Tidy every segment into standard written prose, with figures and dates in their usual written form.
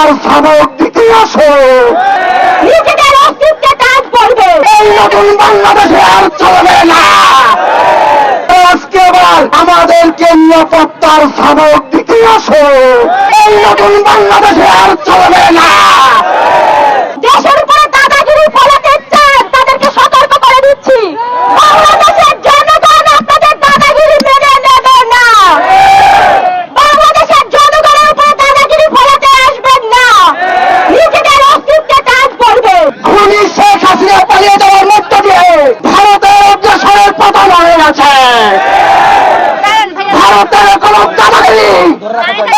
নিরাপত্তার সামক দিতে আসো। নিজেদের অস্তিত্বে কাজ করবে। এই নতুন বাংলাদেশে আর চলবে না। আজকে আবার আমাদেরকে নিরাপত্তার সামক দিতে আসো। এই নতুন বাংলাদেশে আর চলবে না। দেশের উপরে দাদাগিরি ফলাতে চান, তাদেরকে সতর্ক করে দিচ্ছি, বাংলাদেশের জনগণ আপনাদের দাদাগিরি মেনে নেবে না। বাংলাদেশের জনগণের উপরে দাদাগিরি ফলাতে আসবেন না। নিজেদের অস্তিত্বে কাজ করবে। খুনি শেখ হাসিনা পালিয়ে যাওয়ার মধ্য দিয়ে ভারতের অগ্রসরের পতন হয়ে গেছে। ভারতের কোন দাদাগিরি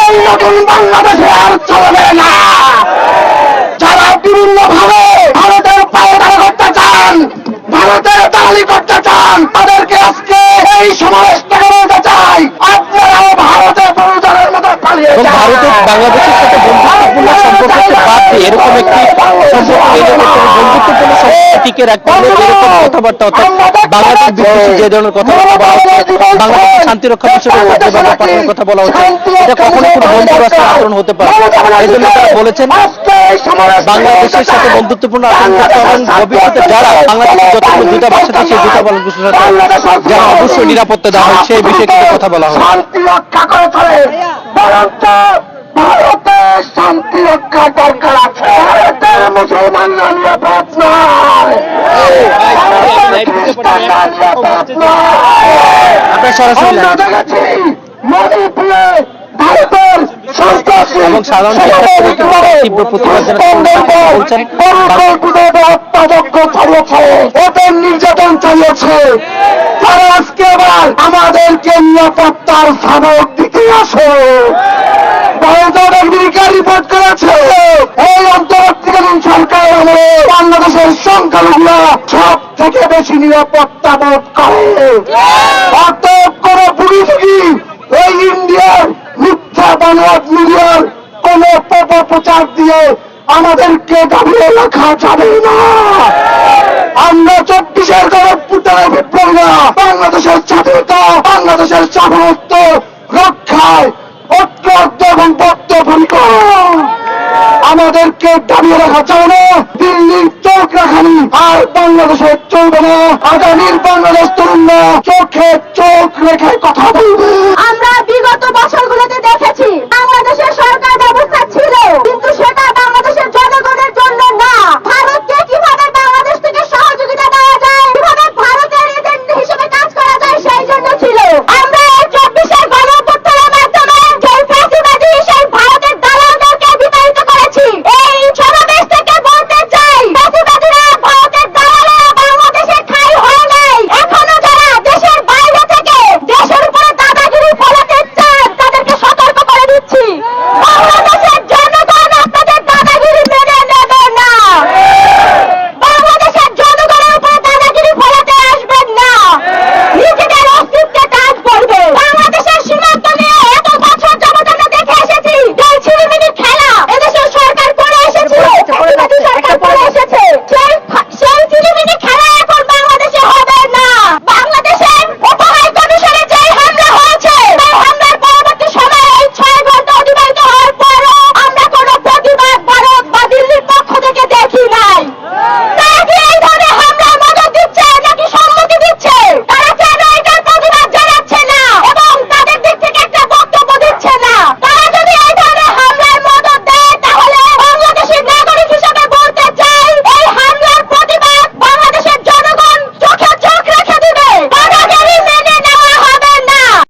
এই নতুন বাংলাদেশে আর চলবে না। যারা বিভিন্ন ভাবে ভারতের পায়দারি করতে চান, ভারতের দালালি করতে চান, তাদেরকে আজকে এই সমাবেশ থেকে বলতে চাই, আপনারাও ভারতের প্রয়োজনের মতো পালিয়ে এবং যান। ভারতের বাংলাদেশের সাথে বন্ধুত্বপূর্ণ সম্পর্ককে বাদ দিয়ে এরকম একটি সম্পর্ক এনে করতে হবে, বন্ধুত্বপূর্ণ সম্পর্ক টিকে রাখতে হলে এরকম কথাবার্তা, অর্থাৎ বাংলাদেশ বিদ্বেষী যে ধরনের কথাবার্তা বলা হচ্ছে, বাংলাদেশের শান্তি রক্ষা বিষয়ে পাঠানোর কথা বলা হচ্ছে, এটা কখনোই কোনো বন্ধু রাষ্ট্রের আচরণ হতে পারে। এই জন্য তারা বলেছেন বাংলাদেশের সাথে বন্ধুত্বপূর্ণ আচরণ করতে হবে এবং ভবিষ্যতে যারা বাংলাদেশের যতগুলো দূতাবাস আছে সেই দূতাবাসগুলোর সাথে যারা অবশ্যই নিরাপত্তা দেওয়া হয় সেই বিষয়ে কিন্তু কথা বলা হয়। শান্তি রক্ষা করে চলে, বরঞ্চ ভারতের শান্তি রক্ষা দরকার আছে। ভারতের মুসলমানরা নিরাপদ নয়, ভারতের খ্রিস্টানরা নিরাপদ নয়। আপনার সরাসরি আমরা দেখেছি মণিপুরে ভারতের সন্ত্রাসী এবং সাধারণ শিক্ষার্থীরা তীব্র প্রতিবাদ জানাচ্ছেন, পরিকল্পিতভাবে হত্যাযজ্ঞ চালিয়েছে, ওদের নির্যাতন চালিয়েছে। তারা আজকে আবার আমাদেরকে নিরাপত্তার সামক দিতে আসো। রিপোর্ট করেছে এই অন্তর্বর্তীকালীন সরকার আমলে বাংলাদেশের সংখ্যালঘুরা সব থেকে বেশি নিরাপত্তা বোধ করে। অতএব কোন পুলিশি এই ইন্ডিয়ার মিথ্যা বানোয়াট মিডিয়ার কোন অপপ্রচার দিয়ে আমাদেরকে দাবিয়ে রাখা যাবে না। আমরা 24-এর গণঅভ্যুত্থানের বিপ্লবীরা বাংলাদেশের স্বাধীনতা, বাংলাদেশের সার্বভৌমত্ব রক্ষায় ঐক্যবদ্ধ এবং বদ্ধপরিকর। আমাদেরকে দাবিয়ে রাখা যাবে না। দিল্লির চোখ রাখানি আর বাংলাদেশের চলবে না। আগামীর বাংলাদেশ তরুণরা চোখে চোখ রেখে কথা বলবে। আমরা